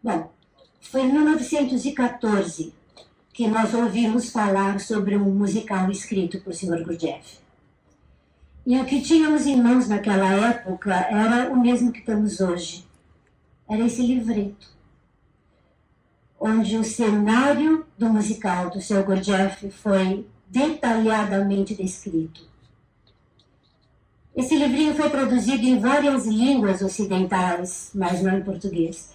Bom, foi em 1914 que nós ouvimos falar sobre um musical escrito por Sr. Gurdjieff. E o que tínhamos em mãos naquela época era o mesmo que temos hoje. Era esse livreto, onde o cenário do musical do Sr. Gurdjieff foi detalhadamente descrito. Esse livrinho foi traduzido em várias línguas ocidentais, mas não em português.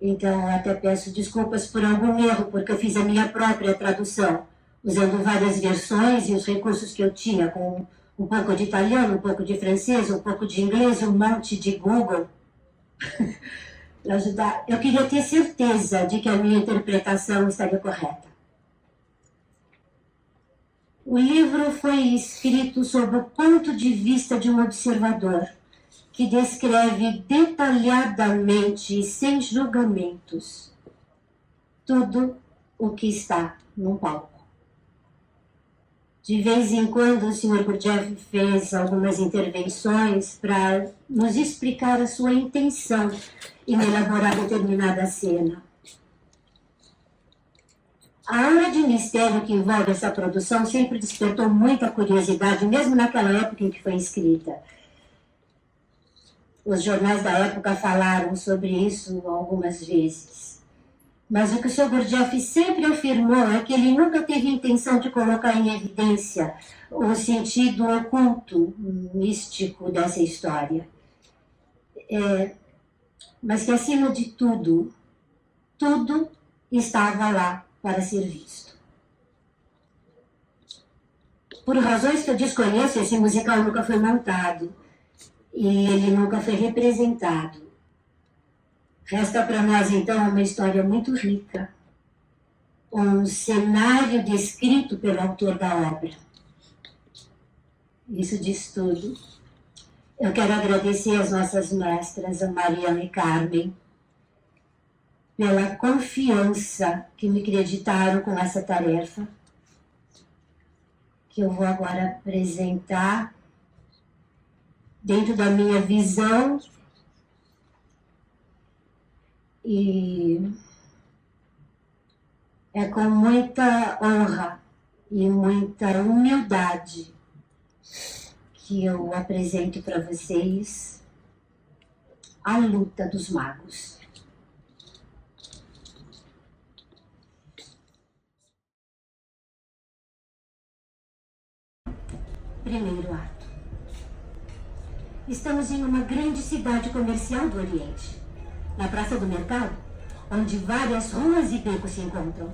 Então, eu até peço desculpas por algum erro, porque eu fiz a minha própria tradução, usando várias versões e os recursos que eu tinha, com um pouco de italiano, um pouco de francês, um pouco de inglês, um monte de Google. Para ajudar. Eu queria ter certeza de que a minha interpretação estaria correta. O livro foi escrito sob o ponto de vista de um observador, que descreve detalhadamente e sem julgamentos tudo o que está no palco. De vez em quando, o Sr. Gurdjieff fez algumas intervenções para nos explicar a sua intenção em elaborar determinada cena. A aura de mistério que envolve essa produção sempre despertou muita curiosidade, mesmo naquela época em que foi escrita. Os jornais da época falaram sobre isso algumas vezes. Mas o que o Sr. Gurdjieff sempre afirmou é que ele nunca teve intenção de colocar em evidência o sentido oculto, místico dessa história. Mas que, acima de tudo, tudo estava lá para ser visto. Por razões que eu desconheço, esse musical nunca foi montado e ele nunca foi representado. Resta para nós, então, uma história muito rica, um cenário descrito pelo autor da obra. Isso diz tudo. Eu quero agradecer às nossas mestras, a Mariana e Carmen, pela confiança que me acreditaram com essa tarefa, que eu vou agora apresentar dentro da minha visão e é com muita honra e muita humildade que eu apresento para vocês a luta dos magos. Primeiro ato. Estamos em uma grande cidade comercial do Oriente, na Praça do Mercado, onde várias ruas e becos se encontram.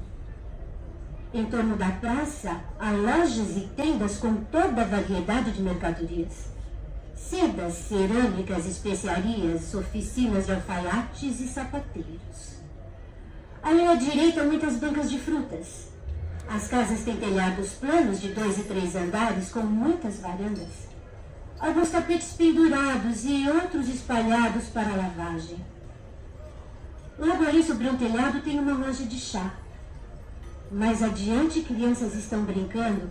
Em torno da praça, há lojas e tendas com toda a variedade de mercadorias. Sedas, cerâmicas, especiarias, oficinas de alfaiates e sapateiros. Ali à direita, muitas bancas de frutas. As casas têm telhados planos de 2 e 3 andares com muitas varandas. Alguns tapetes pendurados e outros espalhados para lavagem. Logo ali sobre um telhado tem uma loja de chá. Mais adiante, crianças estão brincando.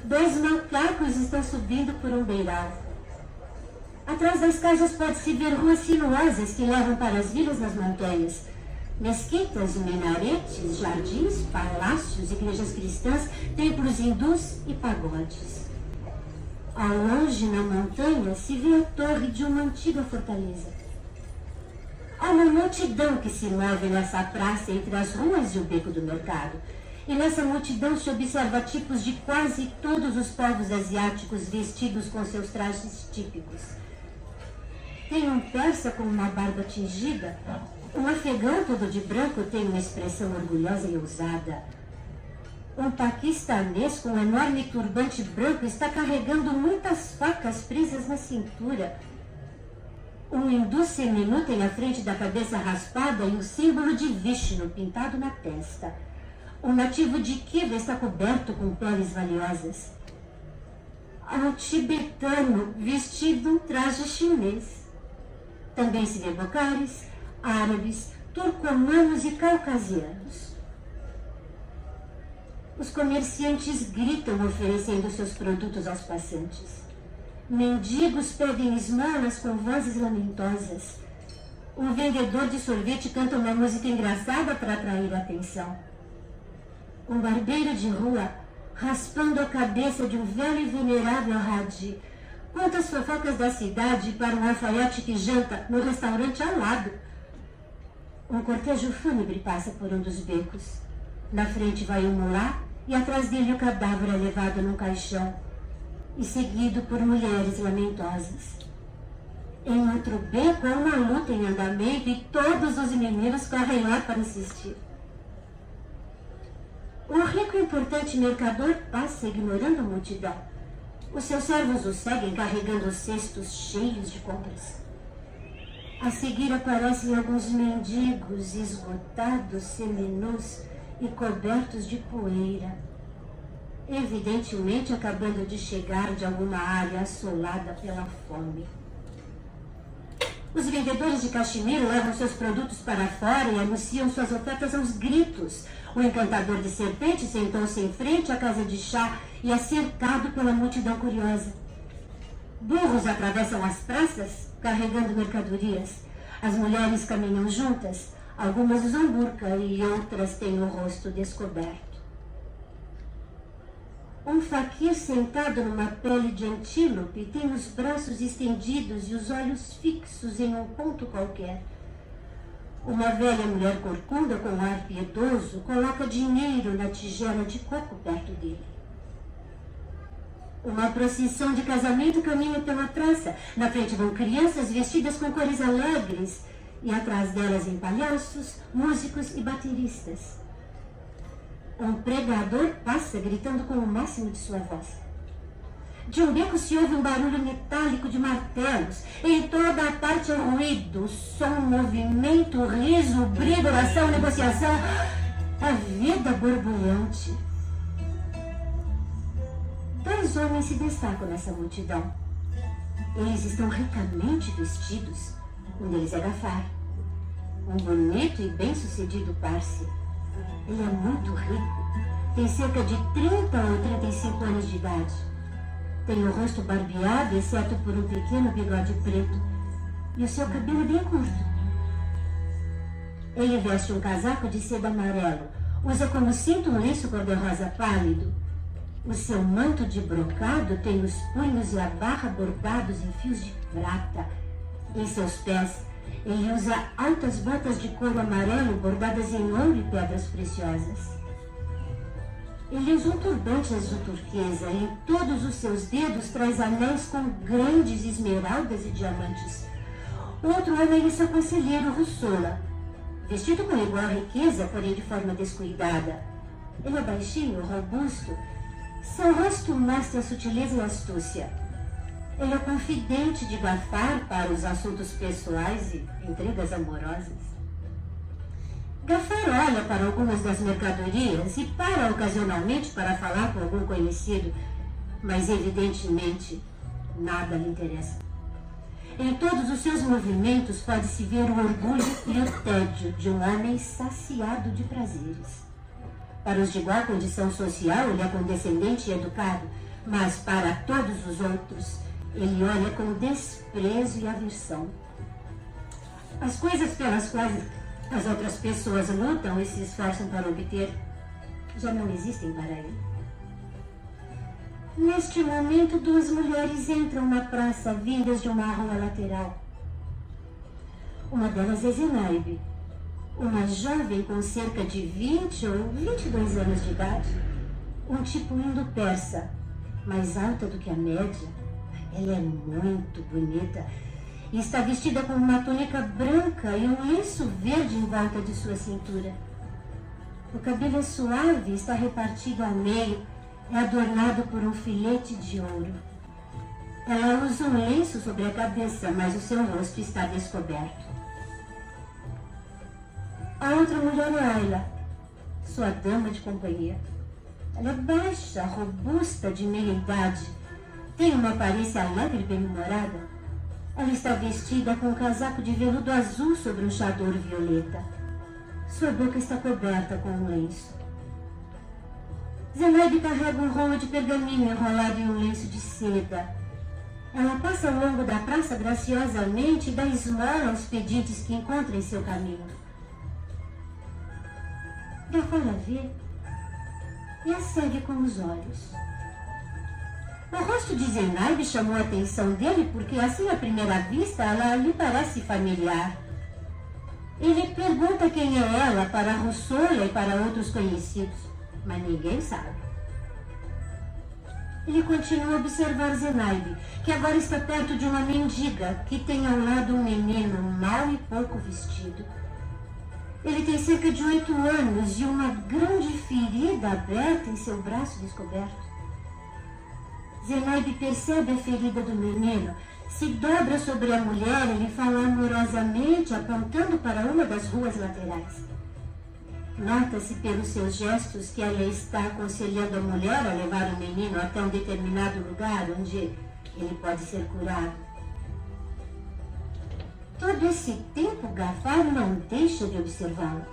2 macacos estão subindo por um beiral. Atrás das casas pode-se ver ruas sinuosas que levam para as vilas nas montanhas. Mesquitas, minaretes, jardins, palácios, igrejas cristãs, templos hindus e pagodes. Ao longe, na montanha, se vê a torre de uma antiga fortaleza. Há uma multidão que se move nessa praça entre as ruas e o beco do mercado. E nessa multidão se observa tipos de quase todos os povos asiáticos vestidos com seus trajes típicos. Tem um persa com uma barba tingida. Um afegão todo de branco tem uma expressão orgulhosa e ousada. Um paquistanês com um enorme turbante branco está carregando muitas facas presas na cintura. Um hindu seminu tem a frente da cabeça raspada e o símbolo de Vishnu pintado na testa. Um nativo de Kiva está coberto com peles valiosas. Há um tibetano vestido um traje chinês. Também se vê bocares, árabes, turcomanos e caucasianos. Os comerciantes gritam oferecendo seus produtos aos passantes. Mendigos pedem esmolas com vozes lamentosas. um vendedor de sorvete canta uma música engraçada para atrair a atenção. Um barbeiro de rua, raspando a cabeça de um velho e venerável Hadi, conta as fofocas da cidade para um alfaiate que janta no restaurante ao lado. Um cortejo fúnebre passa por um dos becos. Na frente vai um mulá e atrás dele o cadáver é levado num caixão e seguido por mulheres lamentosas. Em outro beco há uma luta em andamento e todos os meninos correm lá para assistir. O rico e importante mercador passa ignorando a multidão. Os seus servos o seguem carregando cestos cheios de compras. A seguir aparecem alguns mendigos esgotados, seminus e cobertos de poeira, evidentemente acabando de chegar de alguma área assolada pela fome. Os vendedores de cachemiro levam seus produtos para fora e anunciam suas ofertas aos gritos. O encantador de serpentes sentou-se em frente à casa de chá e é cercado pela multidão curiosa. Burros atravessam as praças carregando mercadorias. As mulheres caminham juntas, algumas usam burca e outras têm o rosto descoberto. Um faquir sentado numa pele de antílope tem os braços estendidos e os olhos fixos em um ponto qualquer. Uma velha mulher corcunda com ar piedoso coloca dinheiro na tigela de coco perto dele. Uma procissão de casamento caminha pela praça. Na frente vão crianças vestidas com cores alegres e atrás delas em palhaços, músicos e bateristas. Um pregador passa gritando com o máximo de sua voz. De um beco se ouve um barulho metálico de martelos. Em toda a parte é ruído, som, movimento, riso, briga, oração, negociação. A vida borbulhante. 2 homens se destacam nessa multidão. Eles estão ricamente vestidos. Um deles é Gafar, um bonito e bem-sucedido parse. Ele é muito rico, tem cerca de 30 ou 35 anos de idade. Tem o rosto barbeado, exceto por um pequeno bigode preto, e o seu cabelo bem curto. Ele veste um casaco de seda amarelo, usa como cinto um lenço cor-de-rosa pálido. O seu manto de brocado tem os punhos e a barra bordados em fios de prata. Em seus pés, ele usa altas botas de couro amarelo bordadas em ouro e pedras preciosas. Ele usa um turbante azul turquesa e em todos os seus dedos traz anéis com grandes esmeraldas e diamantes. O outro homem é seu conselheiro Russola, vestido com igual riqueza, porém de forma descuidada. Ele é baixinho, robusto. Seu rosto mostra sutileza e astúcia. Ele é confidente de Gafar para os assuntos pessoais e intrigas amorosas. Gafar olha para algumas das mercadorias e para ocasionalmente para falar com algum conhecido, mas evidentemente nada lhe interessa. Em todos os seus movimentos pode-se ver o orgulho e o tédio de um homem saciado de prazeres. Para os de igual condição social, ele é condescendente e educado, mas para todos os outros, ele olha com desprezo e aversão. As coisas pelas quais as outras pessoas lutam e se esforçam para obter já não existem para ele. Neste momento, 2 mulheres entram na praça vindas de uma rua lateral. Uma delas é Zenaib, uma jovem com cerca de 20 ou 22 anos de idade, um tipo indo-persa, mais alta do que a média. Ela é muito bonita e está vestida com uma túnica branca e um lenço verde em volta de sua cintura. O cabelo é suave, está repartido ao meio, é adornado por um filete de ouro. Ela usa um lenço sobre a cabeça, mas o seu rosto está descoberto. A outra mulher é Ayla, sua dama de companhia. Ela é baixa, robusta, de meia idade. Tem uma aparência alegre e bem-humorada. Ela está vestida com um casaco de veludo azul sobre um chador violeta. Sua boca está coberta com um lenço. Zenaib carrega um rolo de pergaminho enrolado em um lenço de seda. Ela passa ao longo da praça graciosamente e dá esmola aos pedintes que encontra em seu caminho. Gafar a vê e a segue com os olhos. O rosto de Zenaide chamou a atenção dele porque, assim à primeira vista, ela lhe parece familiar. Ele pergunta quem é ela para Russola e para outros conhecidos, mas ninguém sabe. Ele continua a observar Zenaide, que agora está perto de uma mendiga que tem ao lado um menino mal e pouco vestido. Ele tem cerca de 8 anos e uma grande ferida aberta em seu braço descoberto. Zenaide percebe a ferida do menino, se dobra sobre a mulher e lhe fala amorosamente, apontando para uma das ruas laterais. Nota-se pelos seus gestos que ela está aconselhando a mulher a levar o menino até um determinado lugar onde ele pode ser curado. Todo esse tempo, Gafar não deixa de observá-la.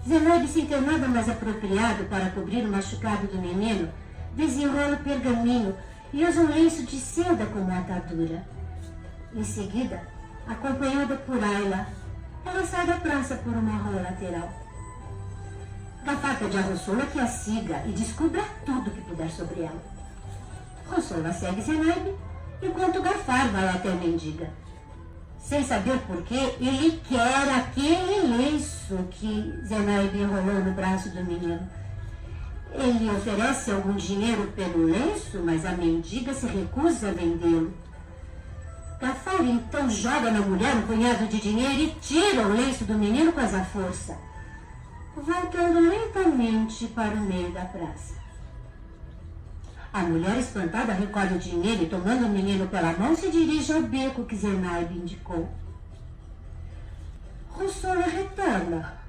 Zenaide, sem ter nada mais apropriado para cobrir o machucado do menino, desenrola o pergaminho e usa um lenço de seda como atadura. Em seguida, acompanhada por Ayla, ela sai da praça por uma rua lateral. Gafar pede a Russola que a siga e descubra tudo que puder sobre ela. Russola segue Zenaide, enquanto Gafar vai até a mendiga. Sem saber porquê, ele quer aquele lenço que Zenaide enrolou no braço do menino. Ele oferece algum dinheiro pelo lenço, mas a mendiga se recusa a vendê-lo. Gafar então joga na mulher um punhado de dinheiro e tira o lenço do menino com essa força, voltando lentamente para o meio da praça. A mulher, espantada, recolhe o dinheiro e, tomando o menino pela mão, se dirige ao beco que Zenaide indicou. Russola retorna.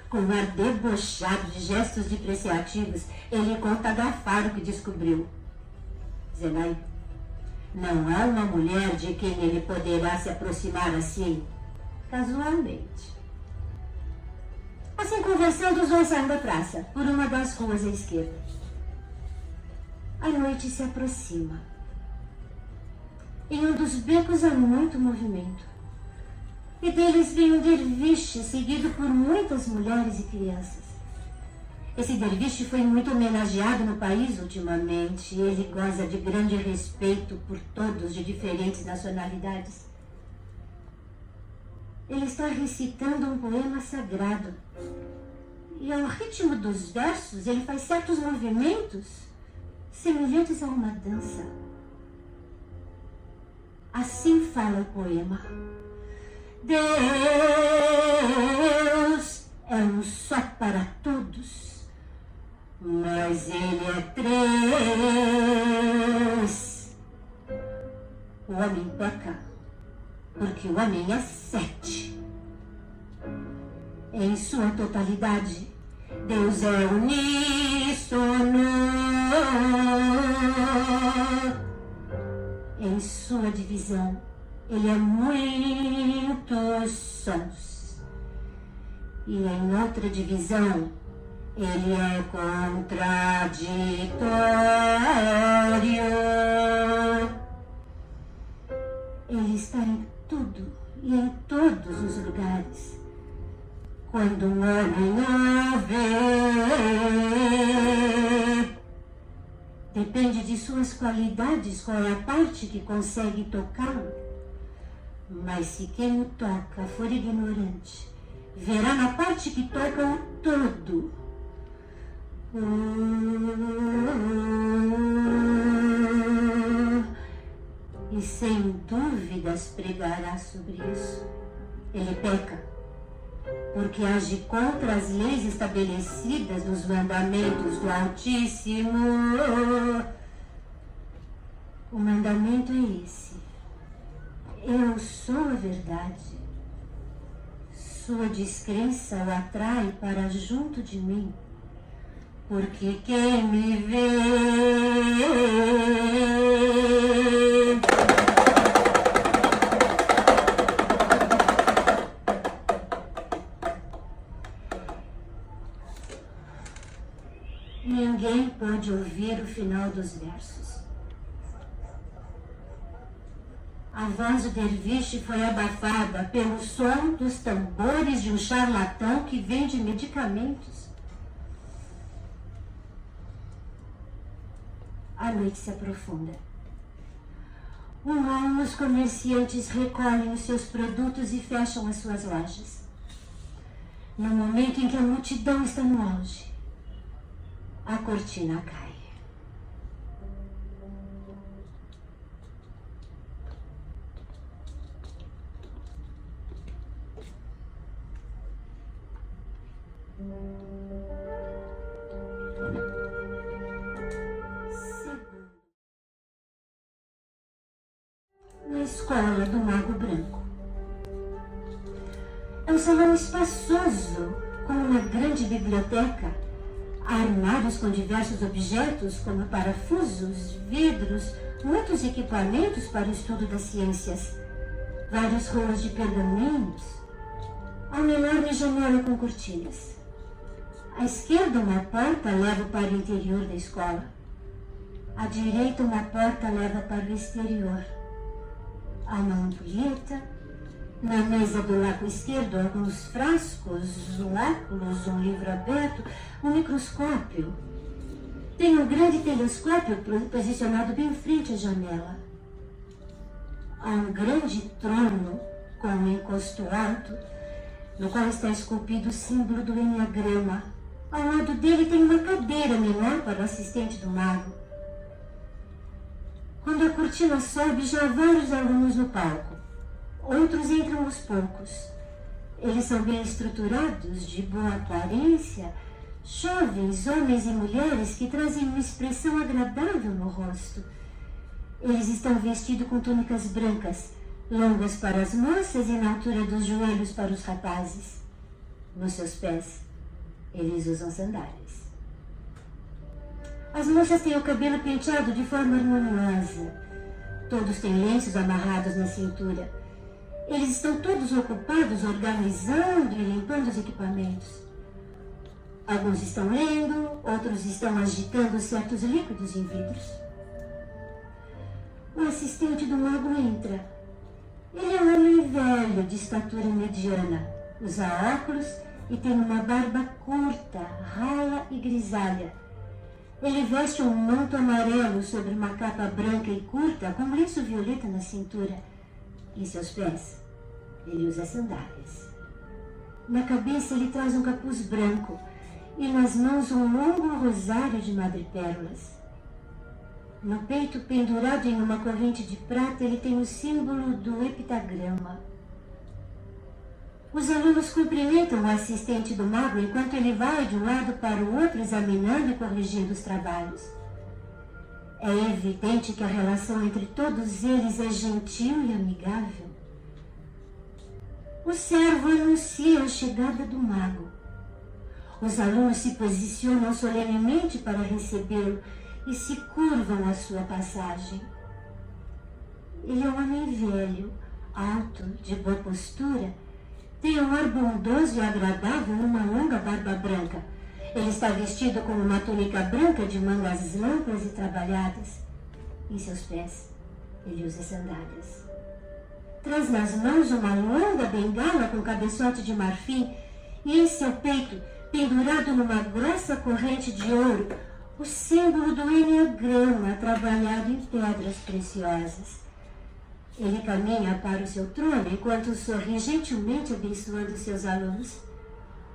Com um ar debochado de gestos depreciativos, ele conta a Gafar o que descobriu. Zenaide não é uma mulher de quem ele poderá se aproximar assim, casualmente. Assim conversando, os dois saem da praça, por uma das ruas à esquerda. A noite se aproxima. Em um dos becos há muito movimento. E deles vem um derviche, seguido por muitas mulheres e crianças. Esse derviche foi muito homenageado no país ultimamente e ele goza de grande respeito por todos de diferentes nacionalidades. Ele está recitando um poema sagrado. E ao ritmo dos versos, ele faz certos movimentos semelhantes a uma dança. Assim fala o poema. Deus é um só para todos, mas ele é 3. O homem peca, porque o homem é 7. Em sua totalidade, Deus é uníssono. Em sua divisão, ele é muitos sons. E em outra divisão, ele é contraditório. Ele está em tudo e em todos os lugares. Quando um homem o vê, depende de suas qualidades qual é a parte que consegue tocá-lo. Mas se quem o toca for ignorante, verá na parte que toca o todo. E sem dúvidas pregará sobre isso. Ele peca, porque age contra as leis estabelecidas nos mandamentos do Altíssimo. O mandamento é esse. Eu sou a verdade. Sua descrença o atrai para junto de mim, porque quem me vê ninguém pode ouvir o final dos versos. A voz do derviche foi abafada pelo som dos tambores de um charlatão que vende medicamentos. A noite se aprofunda. Os comerciantes recolhem os seus produtos e fecham as suas lojas. No momento em que a multidão está no auge, a cortina cai. Na escola do Mago Branco. É um salão espaçoso, com uma grande biblioteca, armários com diversos objetos, como parafusos, vidros, muitos equipamentos para o estudo das ciências, vários rolos de pergaminhos, há uma enorme janela com cortinas. À esquerda, uma porta leva para o interior da escola. À direita, uma porta leva para o exterior. Há uma ampulheta. Na mesa do lado esquerdo, alguns frascos, um óculos, um livro aberto, um microscópio. Tem um grande telescópio posicionado bem em frente à janela. Há um grande trono com um encosto alto, no qual está esculpido o símbolo do Enneagrama. Ao lado dele tem uma cadeira menor para o assistente do mago. Quando a cortina sobe, já há vários alunos no palco. Outros entram aos poucos. Eles são bem estruturados, de boa aparência, jovens, homens e mulheres que trazem uma expressão agradável no rosto. Eles estão vestidos com túnicas brancas, longas para as moças e na altura dos joelhos para os rapazes. Nos seus pés, eles usam sandálias. As moças têm o cabelo penteado de forma harmoniosa. Todos têm lenços amarrados na cintura. Eles estão todos ocupados organizando e limpando os equipamentos. Alguns estão lendo, outros estão agitando certos líquidos em vidros. O assistente do mago entra. Ele é um homem velho, de estatura mediana. Usa óculos e tem uma barba curta, rala e grisalha. Ele veste um manto amarelo sobre uma capa branca e curta, com um lenço violeta na cintura. Em seus pés, ele usa sandálias. Na cabeça, ele traz um capuz branco e nas mãos um longo rosário de madrepérolas. No peito, pendurado em uma corrente de prata, ele tem o símbolo do heptagrama. Os alunos cumprimentam o assistente do mago enquanto ele vai de um lado para o outro examinando e corrigindo os trabalhos. É evidente que a relação entre todos eles é gentil e amigável. O servo anuncia a chegada do mago. Os alunos se posicionam solenemente para recebê-lo e se curvam à sua passagem. Ele é um homem velho, alto, de boa postura, tem um ar bondoso e agradável e uma longa barba branca. Ele está vestido com uma túnica branca de mangas largas e trabalhadas. Em seus pés, ele usa sandálias. Traz nas mãos uma longa bengala com cabeçote de marfim e em seu peito, pendurado numa grossa corrente de ouro, o símbolo do Enneagrama trabalhado em pedras preciosas. Ele caminha para o seu trono enquanto sorri gentilmente abençoando seus alunos.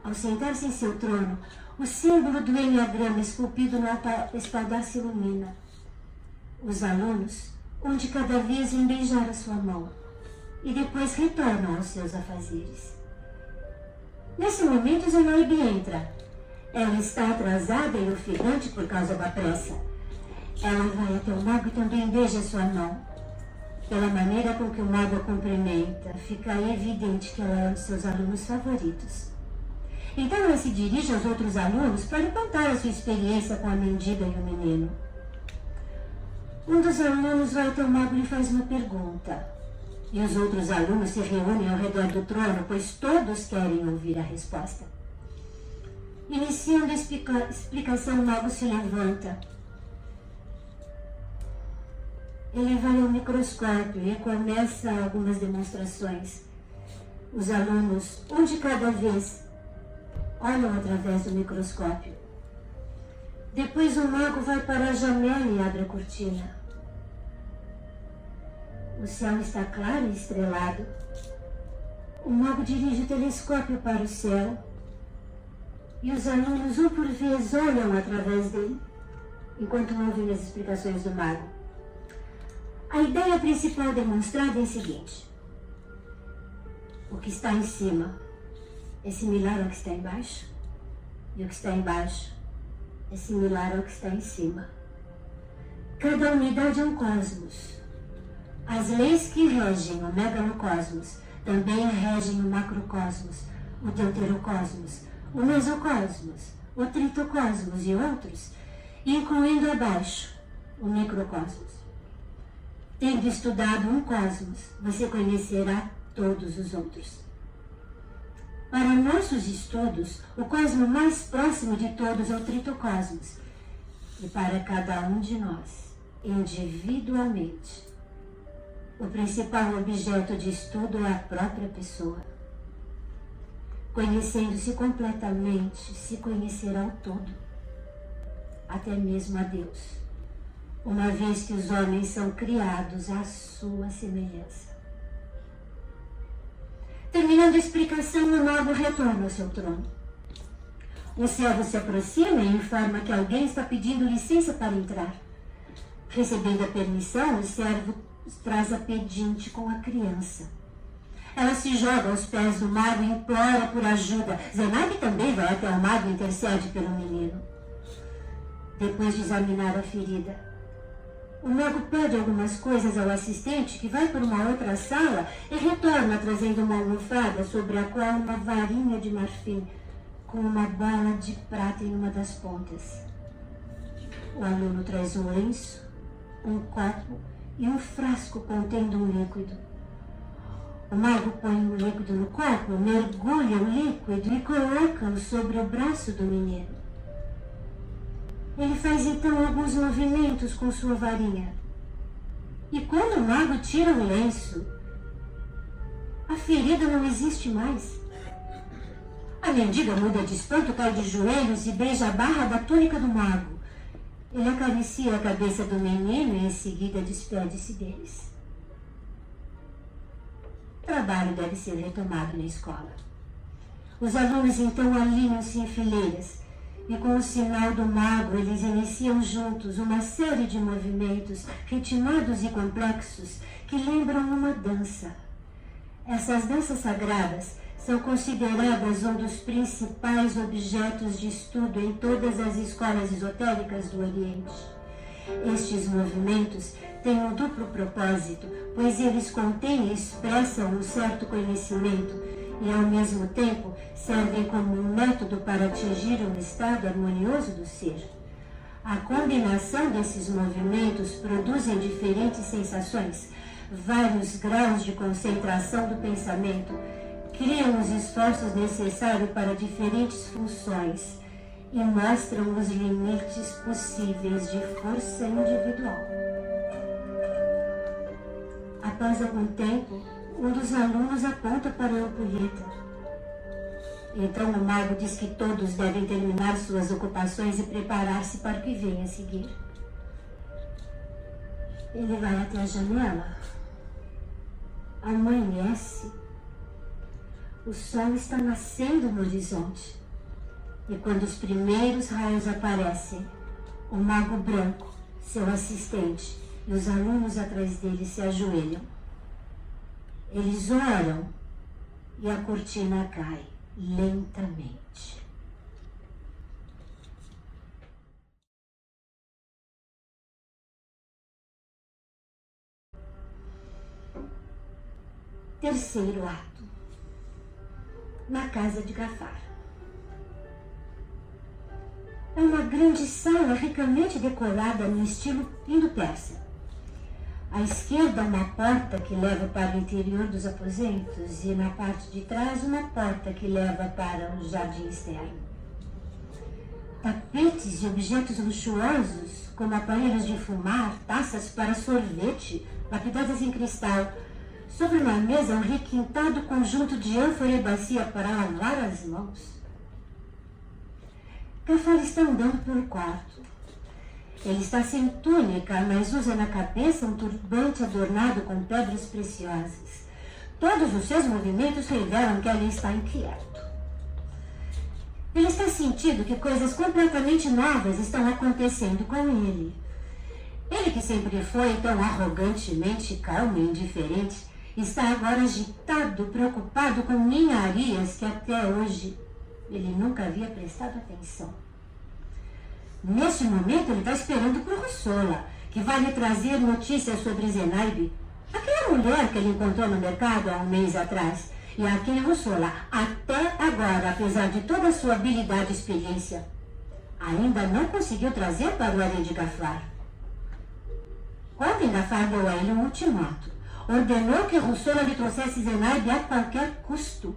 Ao sentar-se em seu trono, o símbolo do Enneagrama esculpido no espaldar se ilumina. Os alunos, um de cada vez, vêm beijar a sua mão e depois retornam aos seus afazeres. Nesse momento, Zenaide entra. Ela está atrasada e ofegante por causa da pressa. Ela vai até o mago e também beija sua mão. Pela maneira com que o mago a cumprimenta, fica evidente que ela é um de seus alunos favoritos. Então ela se dirige aos outros alunos para lhe contar a sua experiência com a mendiga e o menino. Um dos alunos vai até o mago e lhe faz uma pergunta. E os outros alunos se reúnem ao redor do trono, pois todos querem ouvir a resposta. Iniciando a explicação, o mago se levanta. Ele vai ao microscópio e começa algumas demonstrações. Os alunos, um de cada vez, olham através do microscópio. Depois o mago vai para a janela e abre a cortina. O céu está claro e estrelado. O mago dirige o telescópio para o céu e os alunos, um por vez, olham através dele, enquanto ouvem as explicações do mago. A ideia principal demonstrada é a seguinte: o que está em cima é similar ao que está embaixo, e o que está embaixo é similar ao que está em cima. Cada unidade é um cosmos. As leis que regem o megalocosmos também regem o macrocosmos, o deuterocosmos, o mesocosmos, o tritocosmos e outros, incluindo abaixo o microcosmos. Tendo estudado um cosmos, você conhecerá todos os outros. Para nossos estudos, o cosmo mais próximo de todos é o tritocosmos. E para cada um de nós, individualmente, o principal objeto de estudo é a própria pessoa. Conhecendo-se completamente, se conhecerá o todo, até mesmo a Deus, uma vez que os homens são criados à sua semelhança. Terminando a explicação, o mago retorna ao seu trono. Um servo se aproxima e informa que alguém está pedindo licença para entrar. Recebendo a permissão, o servo traz a pedinte com a criança. Ela se joga aos pés do mago e implora por ajuda. Zenab também vai até o mago e intercede pelo menino. Depois de examinar a ferida, o mago pede algumas coisas ao assistente, que vai para uma outra sala e retorna trazendo uma almofada sobre a qual uma varinha de marfim com uma bola de prata em uma das pontas. O aluno traz um lenço, um copo e um frasco contendo um líquido. O mago põe o líquido no copo, mergulha o líquido e coloca-o sobre o braço do menino. Ele faz então alguns movimentos com sua varinha. E quando o mago tira o lenço, a ferida não existe mais. A mendiga muda de espanto, cai de joelhos e beija a barra da túnica do mago. Ele acaricia a cabeça do menino e em seguida despede-se deles. O trabalho deve ser retomado na escola. Os alunos então alinham-se em fileiras e com o sinal do mago eles iniciam juntos uma série de movimentos ritmados e complexos que lembram uma dança. Essas danças sagradas são consideradas um dos principais objetos de estudo em todas as escolas esotéricas do Oriente. Estes movimentos têm um duplo propósito, pois eles contêm e expressam um certo conhecimento e, ao mesmo tempo, servem como um método para atingir um estado harmonioso do ser. A combinação desses movimentos produzem diferentes sensações, vários graus de concentração do pensamento, criam os esforços necessários para diferentes funções e mostram os limites possíveis de força individual. Após algum tempo, um dos alunos aponta para a ampulheta. Então o mago diz que todos devem terminar suas ocupações e preparar-se para o que vem a seguir. Ele vai até a janela. Amanhece. O sol está nascendo no horizonte. E quando os primeiros raios aparecem, o mago branco, seu assistente, e os alunos atrás dele se ajoelham. Eles oram e a cortina cai lentamente. Terceiro ato. Na casa de Gafar. É uma grande sala ricamente decorada no estilo indo-persa. À esquerda, uma porta que leva para o interior dos aposentos e na parte de trás, uma porta que leva para o jardim externo. Tapetes e objetos luxuosos como aparelhos de fumar, taças para sorvete, lapidadas em cristal. Sobre uma mesa, um requintado conjunto de ânfora e bacia para lavar as mãos. Gafar está andando pelo quarto. Ele está sem túnica, mas usa na cabeça um turbante adornado com pedras preciosas. Todos os seus movimentos revelam que ele está inquieto. Ele está sentindo que coisas completamente novas estão acontecendo com ele. Ele, que sempre foi tão arrogantemente calmo e indiferente, está agora agitado, preocupado com ninharias que até hoje ele nunca havia prestado atenção. Neste momento, ele está esperando por Russola, que vai lhe trazer notícias sobre Zenaide, aquela mulher que ele encontrou no mercado há um mês atrás, e a quem Russola, até agora, apesar de toda a sua habilidade e experiência, ainda não conseguiu trazer para o harém de Gafar. Ontem Gafar deu a ele um ultimato. Ordenou que Russola lhe trouxesse Zenaide a qualquer custo.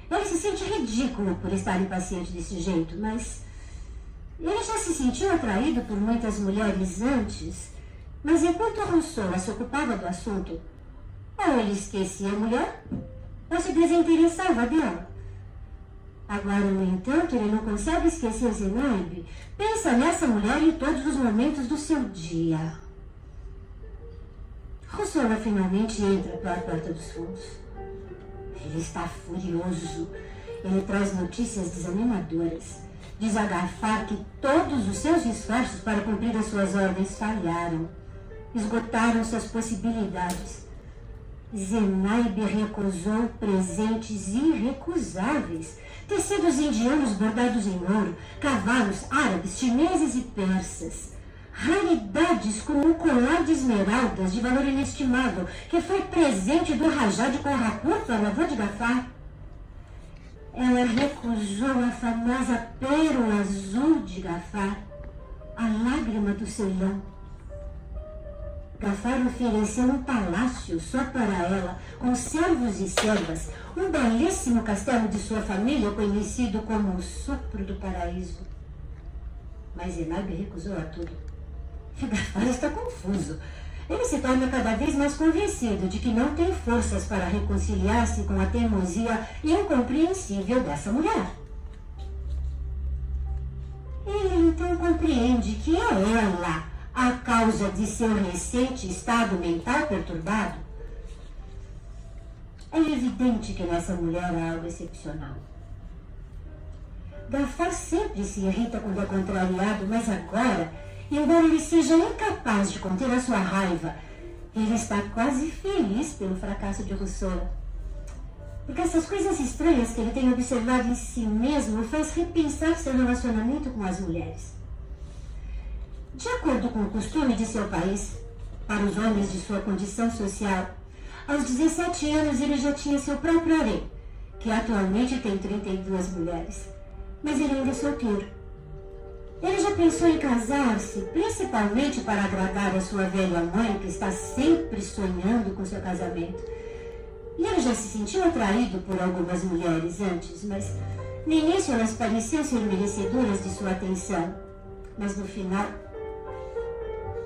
Ele se sente ridículo por estar impaciente desse jeito, mas ele já se sentiu atraído por muitas mulheres antes. Mas enquanto Russola se ocupava do assunto, ou ele esquecia a mulher, ou se desinteressava dela. Agora, no entanto, ele não consegue esquecer Zenaide. Pensa nessa mulher em todos os momentos do seu dia. Russola finalmente entra pela porta dos fundos. Ele está furioso. Ele traz notícias desanimadoras. Diz a Gafar que todos os seus esforços para cumprir as suas ordens falharam. Esgotaram suas possibilidades. Zenaide recusou presentes irrecusáveis. Tecidos indianos bordados em ouro, cavalos árabes, chineses e persas. Raridades como um colar de esmeraldas de valor inestimável, que foi presente do Rajá de Kolhapur para o avô de Gafar. Ela recusou a famosa pérola azul de Gafar, a lágrima do Ceilão. Gafar ofereceu um palácio só para ela, com servos e servas, um belíssimo castelo de sua família, conhecido como o Sopro do Paraíso. Mas Zenaide recusou a tudo. E Gafar está confuso. Ele se torna cada vez mais convencido de que não tem forças para reconciliar-se com a teimosia incompreensível dessa mulher. Ele então compreende que é ela a causa de seu recente estado mental perturbado. É evidente que nessa mulher há algo excepcional. Gafar sempre se irrita quando é contrariado, mas agora, embora ele seja incapaz de conter a sua raiva, ele está quase feliz pelo fracasso de Russola. Porque essas coisas estranhas que ele tem observado em si mesmo o faz repensar seu relacionamento com as mulheres. De acordo com o costume de seu país, para os homens de sua condição social, aos 17 anos ele já tinha seu próprio harém, que atualmente tem 32 mulheres. Mas ele ainda é solteiro. Ele já pensou em casar-se, principalmente para agradar a sua velha mãe, que está sempre sonhando com seu casamento. E ele já se sentiu atraído por algumas mulheres antes, mas no início elas pareciam ser merecedoras de sua atenção. Mas no final,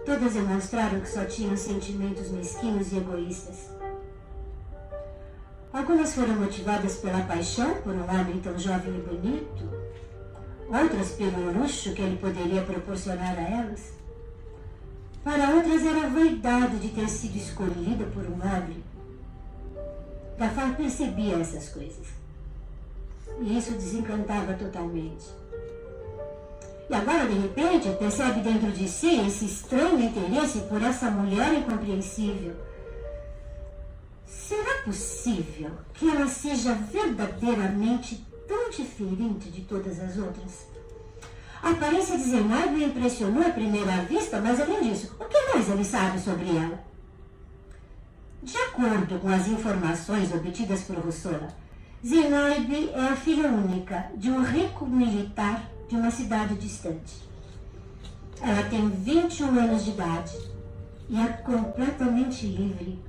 todas demonstraram que só tinham sentimentos mesquinhos e egoístas. Algumas foram motivadas pela paixão por um homem tão jovem e bonito, outras pelo luxo que ele poderia proporcionar a elas. Para outras era a vaidade de ter sido escolhida por um nobre. Gafar percebia essas coisas, e isso desencantava totalmente. E agora, de repente, percebe dentro de si esse estranho interesse por essa mulher incompreensível. Será possível que ela seja verdadeiramente tão diferente de todas as outras? A aparência de Zenaide o impressionou à primeira vista, mas além disso, o que mais ele sabe sobre ela? De acordo com as informações obtidas por Russola, Zenaide é a filha única de um rico militar de uma cidade distante. Ela tem 21 anos de idade e é completamente livre.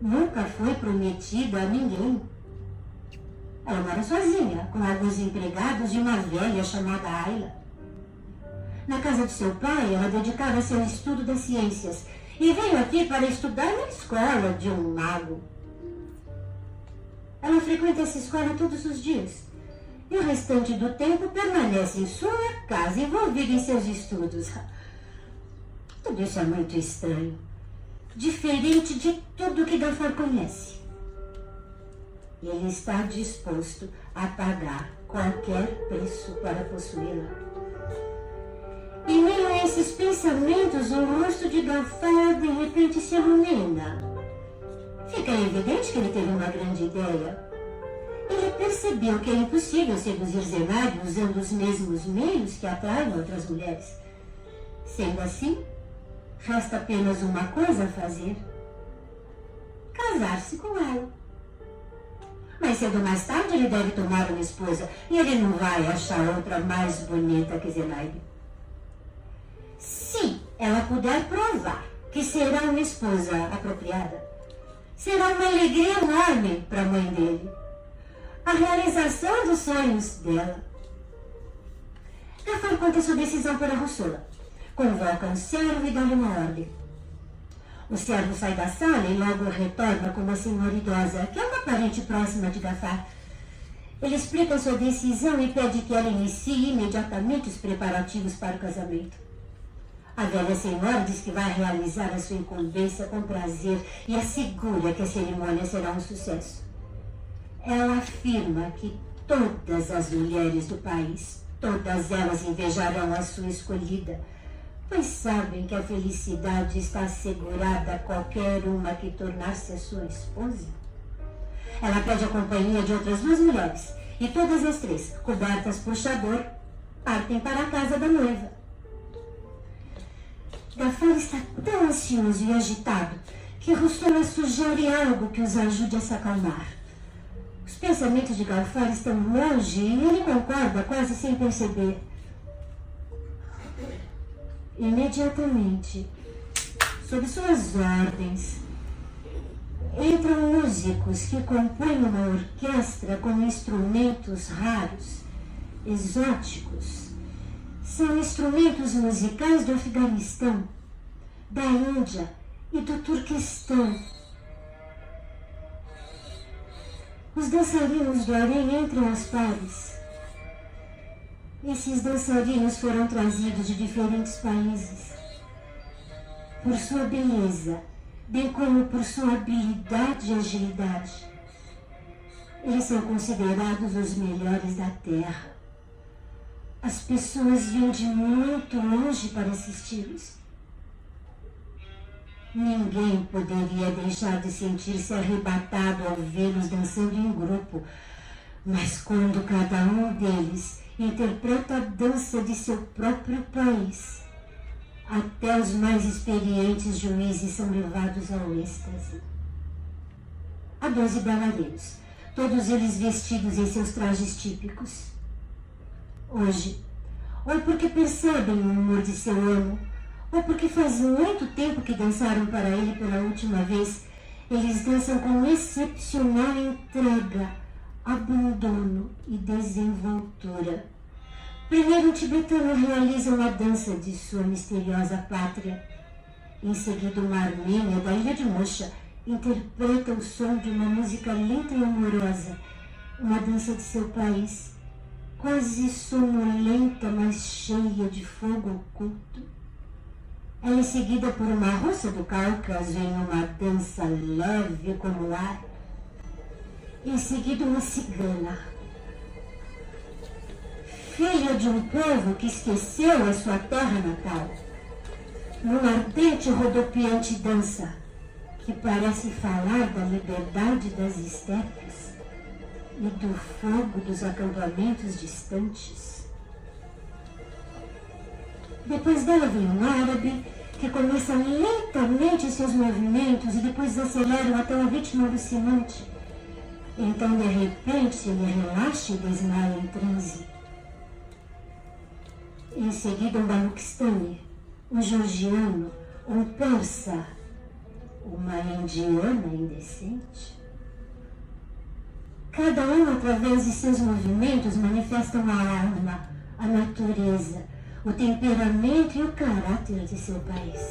Nunca foi prometida a ninguém. Ela mora sozinha, com alguns empregados e uma velha chamada Ayla. Na casa de seu pai, ela dedicava-se ao estudo das ciências e veio aqui para estudar na escola de um mago. Ela frequenta essa escola todos os dias e o restante do tempo permanece em sua casa, envolvida em seus estudos. Tudo isso é muito estranho, diferente de tudo que Gafar conhece. E ele está disposto a pagar qualquer preço para possuí-la. Em meio a esses pensamentos, o rosto de Gafar de repente se ilumina. Fica evidente que ele teve uma grande ideia. Ele percebeu que é impossível seduzir Zenaide usando os mesmos meios que atraem outras mulheres. Sendo assim, resta apenas uma coisa a fazer: casar-se com ela. Mais cedo ou mais tarde ele deve tomar uma esposa e ele não vai achar outra mais bonita que Zenaide. Se ela puder provar que será uma esposa apropriada, será uma alegria enorme para a mãe dele. A realização dos sonhos dela. Gafar conta sua decisão para Russola. Convoca um servo e dá-lhe uma ordem. O servo sai da sala e logo retorna com uma senhora idosa, que é uma parente próxima de Gafar. Ele explica sua decisão e pede que ela inicie imediatamente os preparativos para o casamento. A velha senhora diz que vai realizar a sua incumbência com prazer e assegura que a cerimônia será um sucesso. Ela afirma que todas as mulheres do país, todas elas invejarão a sua escolhida, pois sabem que a felicidade está assegurada a qualquer uma que tornar-se a sua esposa. Ela pede a companhia de outras 2 mulheres, e todas as 3, cobertas por chador, partem para a casa da noiva. Gafar está tão ansioso e agitado que Russola sugere algo que os ajude a se acalmar. Os pensamentos de Gafar estão longe e ele concorda quase sem perceber. Imediatamente, sob suas ordens, entram músicos que compõem uma orquestra com instrumentos raros, exóticos. São instrumentos musicais do Afeganistão, da Índia e do Turquestão. Os dançarinos do harém entram aos pares. Esses dançarinos foram trazidos de diferentes países. Por sua beleza, bem como por sua habilidade e agilidade, eles são considerados os melhores da terra. As pessoas vêm de muito longe para assisti-los. Ninguém poderia deixar de sentir-se arrebatado ao vê-los dançando em grupo, mas quando cada um deles interpreta a dança de seu próprio país, até os mais experientes juízes são levados ao êxtase. Há 12 bailarinos, todos eles vestidos em seus trajes típicos. Hoje, ou porque percebem o humor de seu amo, ou porque faz muito tempo que dançaram para ele pela última vez, eles dançam com excepcional entrega, abandono e desenvoltura. Primeiro, o tibetano realiza uma dança de sua misteriosa pátria. Em seguida, uma armênia da ilha de Mocha interpreta o som de uma música lenta e amorosa, uma dança de seu país, quase sonolenta, mas cheia de fogo oculto. É em seguida por uma russa do Cáucaso em uma dança leve como o ar. Em seguida, uma cigana, filha de um povo que esqueceu a sua terra natal, numa ardente e rodopiante dança que parece falar da liberdade das estepes e do fogo dos acampamentos distantes. Depois dela vem um árabe que começa lentamente seus movimentos e depois aceleram até um ritmo alucinante. Então, de repente, ele relaxa e desmaia em transe. Em seguida, um baluquistane, um georgiano, um persa, uma indiana indecente. Cada um, através de seus movimentos, manifestam a alma, a natureza, o temperamento e o caráter de seu país.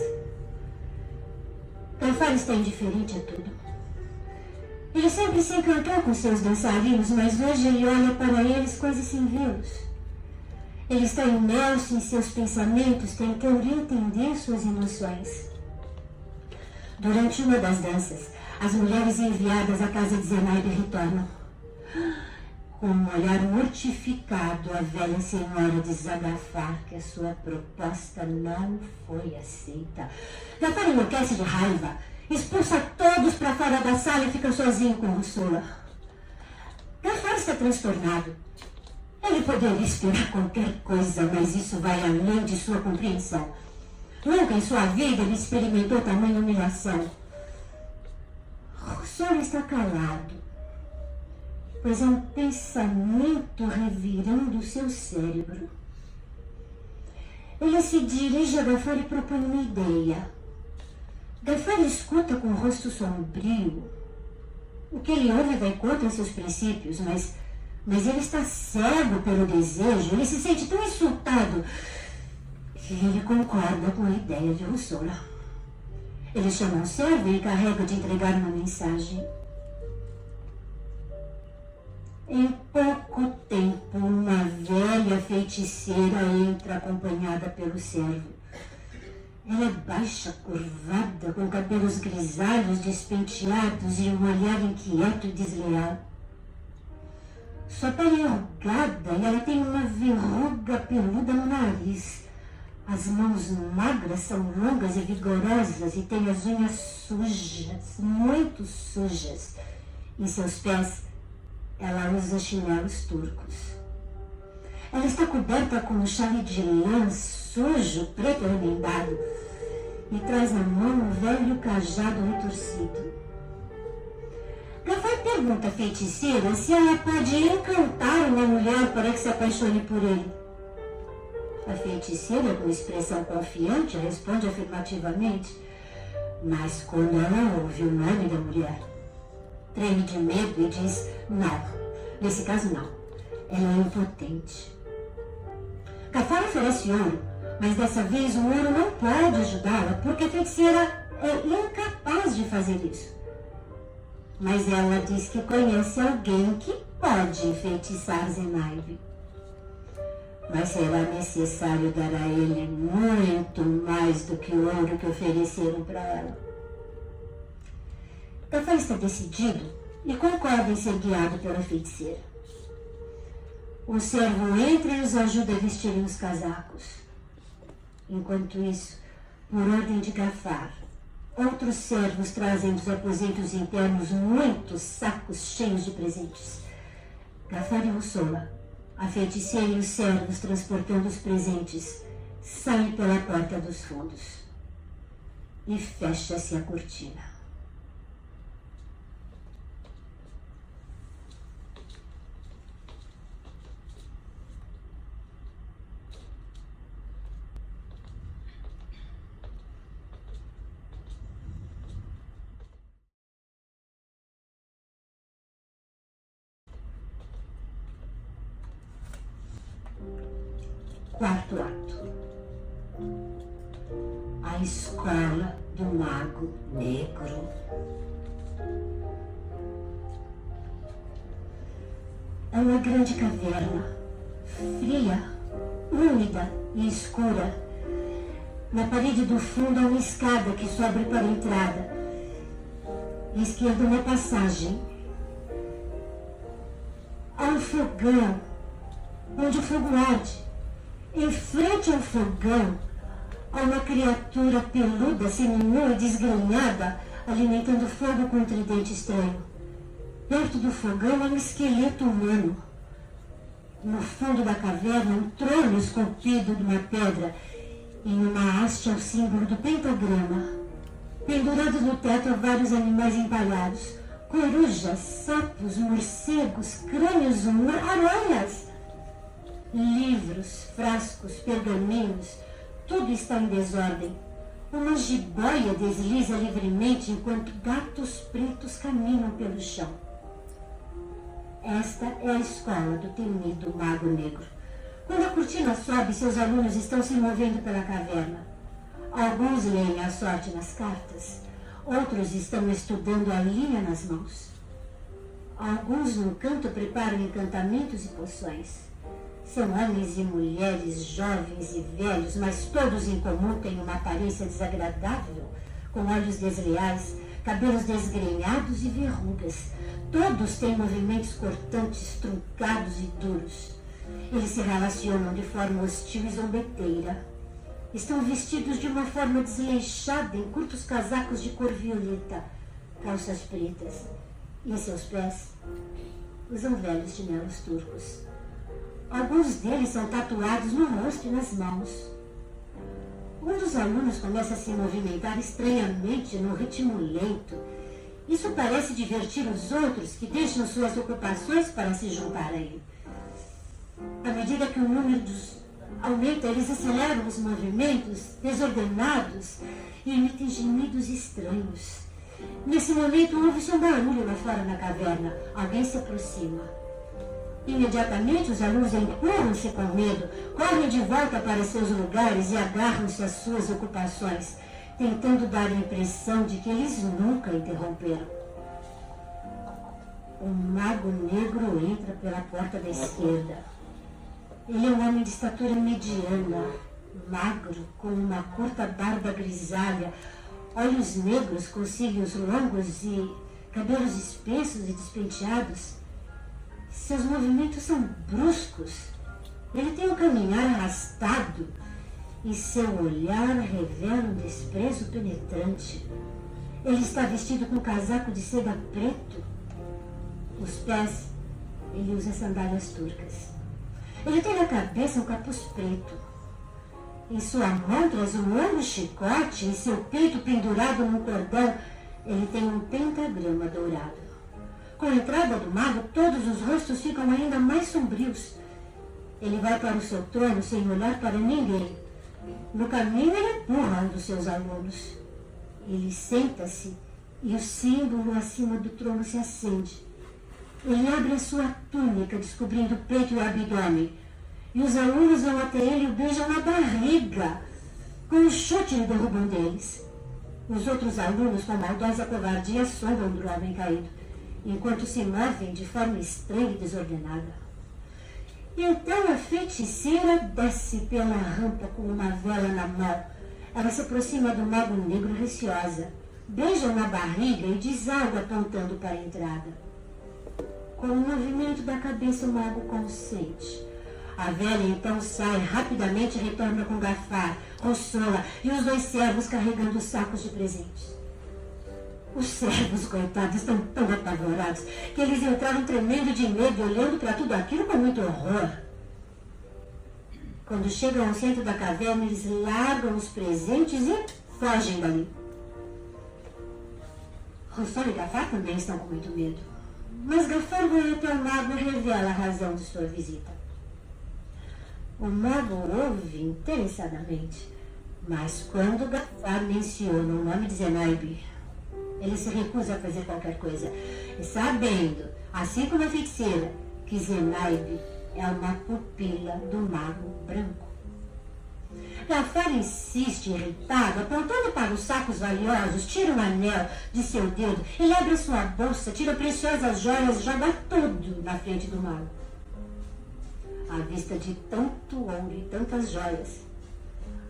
Gafar está indiferente a tudo. Ele sempre se encantou com seus dançarinos, mas hoje ele olha para eles quase sem vê-los. Ele está imerso em seus pensamentos, tentando entender suas emoções. Durante uma das danças, as mulheres enviadas à casa de Zenaide retornam. Com um olhar mortificado, a velha senhora diz a Gafar que a sua proposta não foi aceita. Gafar enlouquece de raiva, expulsa todos para fora da sala e fica sozinho com Russula. Gafar está transtornado. Ele poderia esperar qualquer coisa, mas isso vai além de sua compreensão. Nunca em sua vida ele experimentou tamanha humilhação. Russula está calado, pois é um pensamento revirando o seu cérebro. Ele se dirige a Gafar e propõe uma ideia. Gafar escuta com o rosto sombrio. O que ele ouve vai contra seus princípios, mas ele está cego pelo desejo. Ele se sente tão insultado que ele concorda com a ideia de Russula. Ele chama um servo e encarrega de entregar uma mensagem. Em pouco tempo, uma velha feiticeira entra acompanhada pelo servo. Ela é baixa, curvada, com cabelos grisalhos, despenteados e um olhar inquieto e desleal. Sua pele é enrugada e ela tem uma verruga peluda no nariz. As mãos magras são longas e vigorosas e tem as unhas sujas, muito sujas. Em seus pés, ela usa chinelos turcos. Ela está coberta com um chale de lã sujo, preto e remendado, e traz na mão um velho cajado retorcido. Gafar pergunta à feiticeira se ela pode encantar uma mulher para que se apaixone por ele. A feiticeira, com expressão confiante, responde afirmativamente, mas quando ela ouve o nome da mulher, treme de medo e diz, não, nesse caso não, ela é impotente. Gafar oferece ouro, mas dessa vez o ouro não pode ajudá-la, porque a feiticeira é incapaz de fazer isso. Mas ela diz que conhece alguém que pode enfeitiçar Zenaide. Mas será necessário dar a ele muito mais do que o ouro que ofereceram para ela. Gafar está decidido e concorda em ser guiado pela feiticeira. O servo entra e os ajuda a vestirem os casacos. Enquanto isso, por ordem de Gafar, outros servos trazem dos aposentos internos muitos sacos cheios de presentes. Gafar e Russula, a feiticeira e os servos transportando os presentes, saem pela porta dos fundos. E fecha-se a cortina. Quarto ato. A escola do Mago Negro. É uma grande caverna, fria, úmida e escura. Na parede do fundo há uma escada que sobe para a entrada. À esquerda uma passagem. Há um fogão, onde o fogo arde. Em frente ao fogão, há uma criatura peluda, seminua e desgrenhada, alimentando fogo com um tridente estranho. Perto do fogão há um esqueleto humano. No fundo da caverna, um trono esculpido de uma pedra. Em uma haste é o símbolo do pentagrama. Pendurados no teto há vários animais empalhados. Corujas, sapos, morcegos, crânios humanos, aranhas. Livros, frascos, pergaminhos, tudo está em desordem. Uma jiboia desliza livremente enquanto gatos pretos caminham pelo chão. Esta é a escola do temido Mago Negro, Quando a cortina sobe, seus alunos estão se movendo pela caverna. Alguns leem a sorte nas cartas, outros estão estudando a linha nas mãos. Alguns, no canto, preparam encantamentos e poções. São homens e mulheres, jovens e velhos, mas todos em comum têm uma aparência desagradável, com olhos desleais, cabelos desgrenhados e verrugas. Todos têm movimentos cortantes, truncados e duros. Eles se relacionam de forma hostil e zombeteira. Estão vestidos de uma forma desleixada em curtos casacos de cor violeta, calças pretas. E em seus pés usam velhos chinelos turcos. Alguns deles são tatuados no rosto e nas mãos. Um dos alunos começa a se movimentar estranhamente num ritmo lento. Isso parece divertir os outros, que deixam suas ocupações para se juntar a ele. À medida que o número aumenta, eles aceleram os movimentos desordenados e emitem gemidos estranhos. Nesse momento, ouve-se um barulho lá fora na caverna. Alguém se aproxima. Imediatamente, os alunos empurram-se com medo, correm de volta para seus lugares e agarram-se às suas ocupações, tentando dar a impressão de que eles nunca interromperam. O mago negro entra pela porta da esquerda. Ele é um homem de estatura mediana, magro, com uma curta barba grisalha, olhos negros com cílios longos e cabelos espessos e despenteados. Seus movimentos são bruscos. Ele tem um caminhar arrastado e seu olhar revela um desprezo penetrante. Ele está vestido com um casaco de seda preto. Os pés, ele usa sandálias turcas. Ele tem na cabeça um capuz preto. Em sua mão traz um longo chicote, em seu peito pendurado num cordão, ele tem um pentagrama dourado. Com a entrada do mago, todos os rostos ficam ainda mais sombrios. Ele vai para o seu trono sem olhar para ninguém. No caminho, ele empurra um dos seus alunos. Ele senta-se e o símbolo acima do trono se acende. Ele abre a sua túnica, descobrindo o peito e o abdômen. E os alunos vão até ele e o beijam na barriga. Com um chute, ele derruba um deles. Os outros alunos, com maldosa covardia, zombam do homem caído, enquanto se movem de forma estranha e desordenada. E então a feiticeira desce pela rampa com uma vela na mão. Ela se aproxima do mago negro receosa, beija na barriga e diz algo apontando para a entrada. Com o movimento da cabeça, o mago consente. A velha então sai rapidamente e retorna com Gafar, Rossola e os dois servos carregando sacos de presentes. Os servos, coitados, estão tão apavorados que eles entraram tremendo de medo, olhando para tudo aquilo com muito horror. Quando chegam ao centro da caverna, eles largam os presentes e fogem dali. Rossola e Gafar também estão com muito medo. Mas Gafar vai até o mago e revela a razão de sua visita. O mago ouve interessadamente, mas quando Gafar menciona o nome de Zenaib, ele se recusa a fazer qualquer coisa, e sabendo, assim como a feiticeira, que Zenaib é uma pupila do mago branco. Gafar insiste, irritado, apontando para os sacos valiosos, tira um anel de seu dedo, ele abre sua bolsa, tira preciosas joias e joga tudo na frente do mago. À vista de tanto ouro e tantas joias,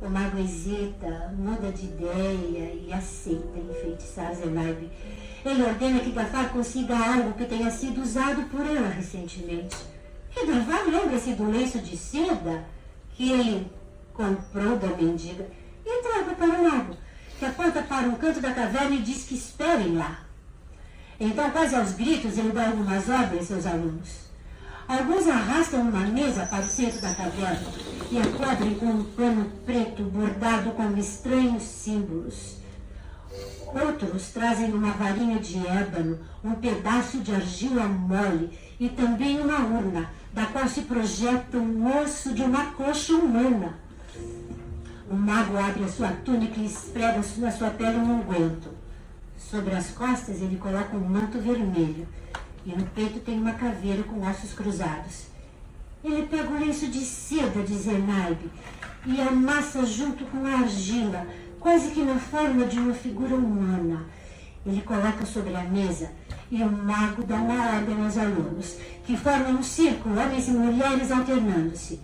o mago hesita, muda de ideia e aceita enfeitiçar Zenaib. Ele ordena que Gafar consiga algo que tenha sido usado por ela recentemente. E Gafar lembra-se do lenço de seda que ele comprou da mendiga e traga para o mago, que aponta para um canto da caverna e diz que esperem lá. Então, quase aos gritos, ele dá algumas ordens a seus alunos. Alguns arrastam uma mesa para o centro da caverna e a cobrem com um pano preto bordado com estranhos símbolos. Outros trazem uma varinha de ébano, um pedaço de argila mole e também uma urna, da qual se projeta um osso de uma coxa humana. O mago abre a sua túnica e esprega na sua pele um unguento. Sobre as costas ele coloca um manto vermelho. E no peito tem uma caveira com ossos cruzados. Ele pega o lenço de seda de Zenaide e amassa junto com a argila, quase que na forma de uma figura humana. Ele coloca sobre a mesa e o mago dá uma ordem aos alunos, que formam um círculo, homens e mulheres alternando-se.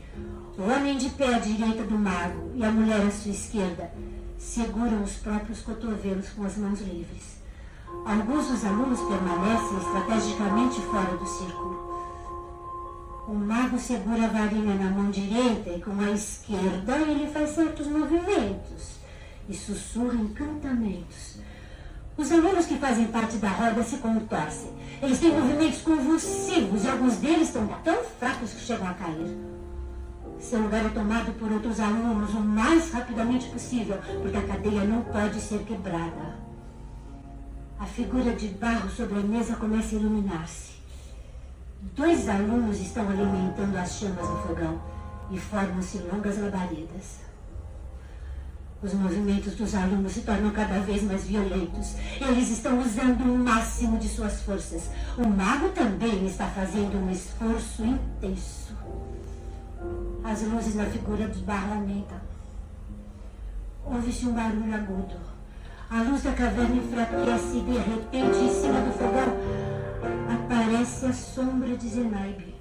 O homem de pé à direita do mago e a mulher à sua esquerda seguram os próprios cotovelos com as mãos livres. Alguns dos alunos permanecem estrategicamente fora do círculo. O mago segura a varinha na mão direita e com a esquerda ele faz certos movimentos e sussurra encantamentos. Os alunos que fazem parte da roda se contorcem. Eles têm movimentos convulsivos e alguns deles estão tão fracos que chegam a cair. Seu lugar é tomado por outros alunos o mais rapidamente possível, porque a cadeia não pode ser quebrada. A figura de barro sobre a mesa começa a iluminar-se. 2 alunos estão alimentando as chamas do fogão e formam-se longas labaredas. Os movimentos dos alunos se tornam cada vez mais violentos. Eles estão usando o máximo de suas forças. O mago também está fazendo um esforço intenso. As luzes na figura de barro aumentam. Ouve-se um barulho agudo. A luz da caverna enfraquece e, de repente, em cima do fogão, aparece a sombra de Zenaide.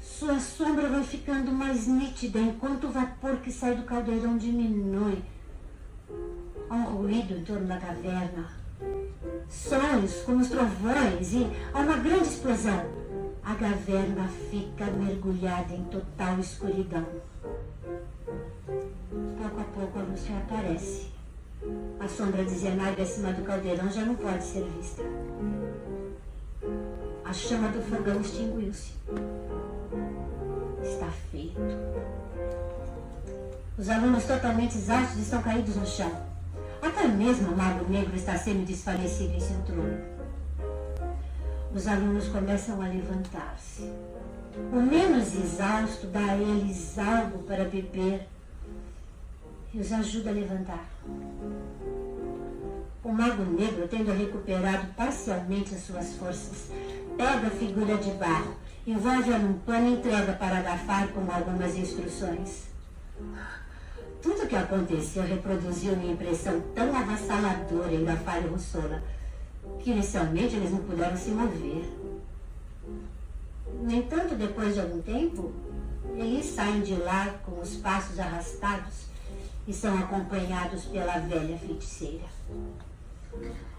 Sua sombra vai ficando mais nítida enquanto o vapor que sai do caldeirão diminui. Há um ruído em torno da caverna. Sons como os trovões e há uma grande explosão. A caverna fica mergulhada em total escuridão. Pouco a pouco a luz reaparece. A sombra de Zenaide acima do caldeirão já não pode ser vista. A chama do fogão extinguiu-se. Está feito. Os alunos totalmente exaustos estão caídos no chão. Até mesmo o mago negro está semi-desfalecido em seu trono. Os alunos começam a levantar-se. O menos exausto dá a eles algo para beber e os ajuda a levantar. O mago negro, tendo recuperado parcialmente as suas forças, pega a figura de barro, envolve-a num pano e entrega para Gafar com algumas instruções. Tudo o que aconteceu reproduziu uma impressão tão avassaladora em Gafar e Russola que inicialmente eles não puderam se mover. No entanto, depois de algum tempo, eles saem de lá com os passos arrastados e são acompanhados pela velha feiticeira.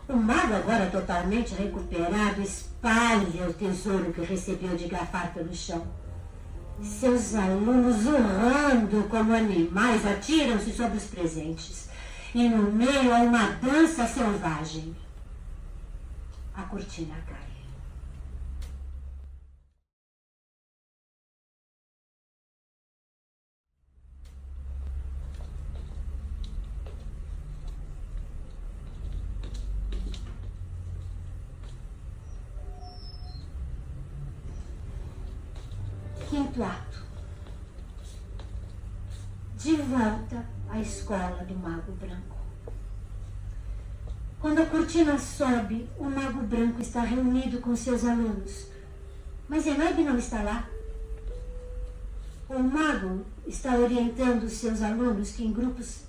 O mago, agora totalmente recuperado, espalha o tesouro que recebeu de Gafar pelo chão. Seus alunos, urrando como animais, atiram-se sobre os presentes. E no meio há uma dança selvagem. A cortina cai. Quinto ato. De volta à escola do Mago Branco. Quando a cortina sobe, o Mago Branco está reunido com seus alunos. Mas Zenaide não está lá. O mago está orientando os seus alunos, que em grupos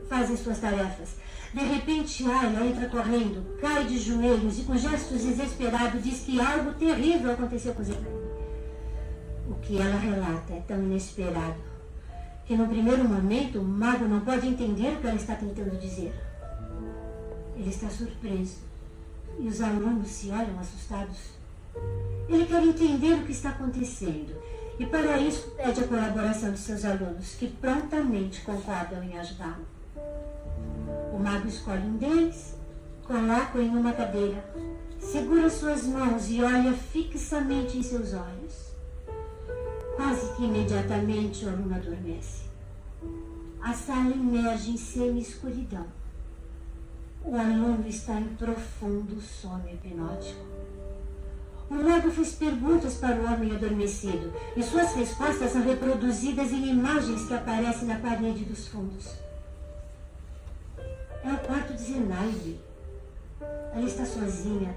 fazem suas tarefas. De repente, Ayla entra correndo, cai de joelhos e com gestos desesperados diz que algo terrível aconteceu com Zenaide. O que ela relata é tão inesperado que no primeiro momento o mago não pode entender o que ela está tentando dizer. Ele está surpreso e os alunos se olham assustados. Ele quer entender o que está acontecendo e para isso pede a colaboração de seus alunos, que prontamente concordam em ajudá-lo. O mago escolhe um deles, coloca-o em uma cadeira, segura suas mãos e olha fixamente em seus olhos. Quase que imediatamente o aluno adormece. A sala emerge em semi-escuridão. O aluno está em profundo sono hipnótico. O mago fez perguntas para o homem adormecido e suas respostas são reproduzidas em imagens que aparecem na parede dos fundos. É o quarto de Zenaide. Ela está sozinha.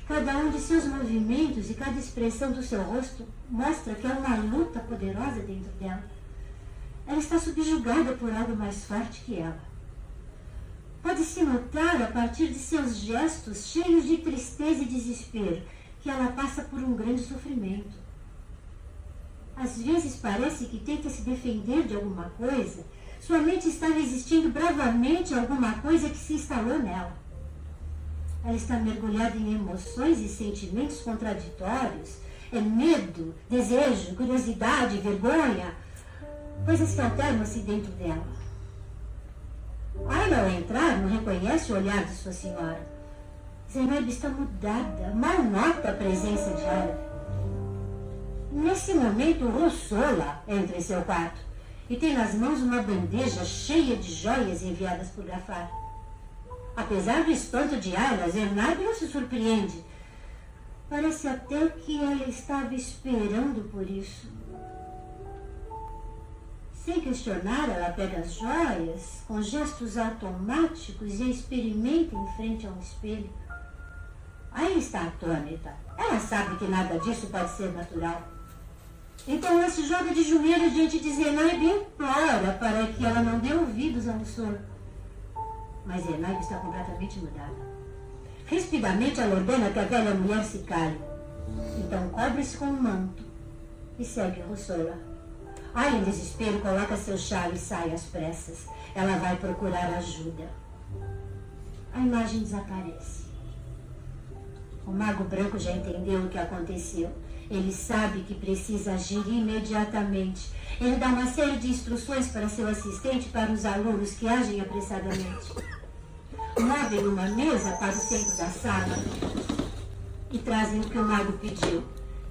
Cada um de seus movimentos e cada expressão do seu rosto mostra que há uma luta poderosa dentro dela. Ela está subjugada por algo mais forte que ela. Pode-se notar, a partir de seus gestos cheios de tristeza e desespero, que ela passa por um grande sofrimento. Às vezes parece que tenta se defender de alguma coisa. Sua mente está resistindo bravamente a alguma coisa que se instalou nela. Ela está mergulhada em emoções e sentimentos contraditórios. É medo, desejo, curiosidade, vergonha. Coisas que alternam-se dentro dela. Ayla, ao entrar, não reconhece o olhar de sua senhora. Zenaib está mudada, mal nota a presença de Ayla. Nesse momento, Russola entra em seu quarto e tem nas mãos uma bandeja cheia de joias enviadas por Gafar. Apesar do espanto de Ayla, Zenaib não se surpreende. Parece até que ela estava esperando por isso. Sem questionar, ela pega as joias com gestos automáticos e experimenta em frente a um espelho. Aí está atônita. Ela sabe que nada disso pode ser natural. Então ela se joga de joelhos diante de Zenaib e implora para que ela não dê ouvidos ao sono. Mas Zenaib está completamente mudada. Rispidamente ela ordena que a velha mulher se cale. Então cobre-se com um manto e segue Russola. Ayla, em desespero, coloca seu chale e sai às pressas. Ela vai procurar ajuda. A imagem desaparece. O mago branco já entendeu o que aconteceu. Ele sabe que precisa agir imediatamente. Ele dá uma série de instruções para seu assistente e para os alunos que agem apressadamente. Movem uma mesa para o centro da sala e trazem o que o mago pediu.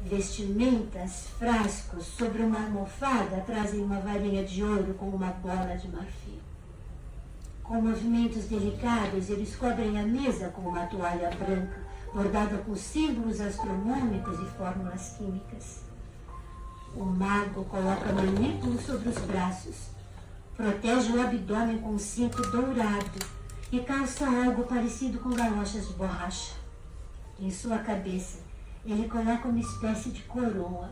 Vestimentas, frascos, sobre uma almofada trazem uma varinha de ouro com uma bola de marfim. Com movimentos delicados, eles cobrem a mesa com uma toalha branca, bordada com símbolos astronômicos e fórmulas químicas. O mago coloca manípulo sobre os braços, protege o abdômen com um cinto dourado e calça algo parecido com galochas de borracha. Em sua cabeça, ele coloca uma espécie de coroa.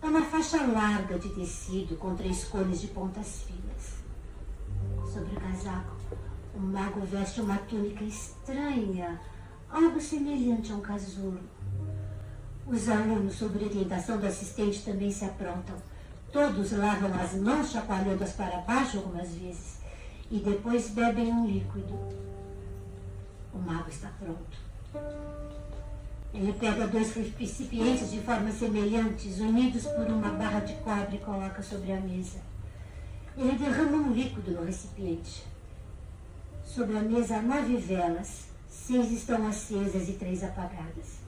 É uma faixa larga de tecido com 3 cores de pontas finas. Sobre o casaco, o mago veste uma túnica estranha, algo semelhante a um casulo. Os alunos, sob orientação do assistente, também se aprontam. Todos lavam as mãos, chacoalhando-as para baixo algumas vezes, e depois bebem um líquido. O mago está pronto. Ele pega 2 recipientes de formas semelhantes, unidos por uma barra de cobre, e coloca sobre a mesa. Ele derrama um líquido no recipiente. Sobre a mesa há 9 velas. 6 estão acesas e 3 apagadas.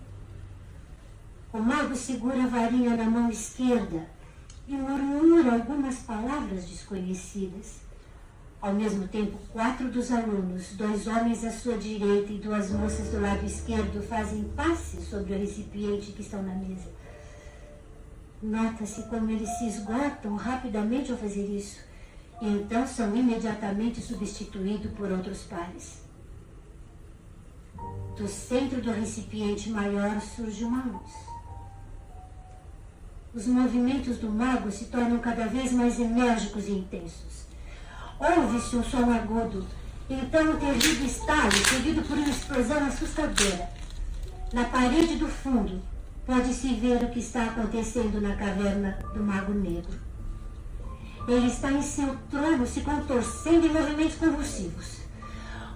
O mago segura a varinha na mão esquerda e murmura algumas palavras desconhecidas. Ao mesmo tempo, 4 dos alunos, 2 homens à sua direita e 2 moças do lado esquerdo, fazem passes sobre o recipiente que estão na mesa. Nota-se como eles se esgotam rapidamente ao fazer isso, e então são imediatamente substituídos por outros pares. Do centro do recipiente maior surge uma luz. Os movimentos do mago se tornam cada vez mais enérgicos e intensos. Ouve-se um som agudo, então um terrível estalo, seguido por uma explosão assustadora. Na parede do fundo, pode-se ver o que está acontecendo na caverna do Mago Negro. Ele está em seu trono, se contorcendo em movimentos convulsivos.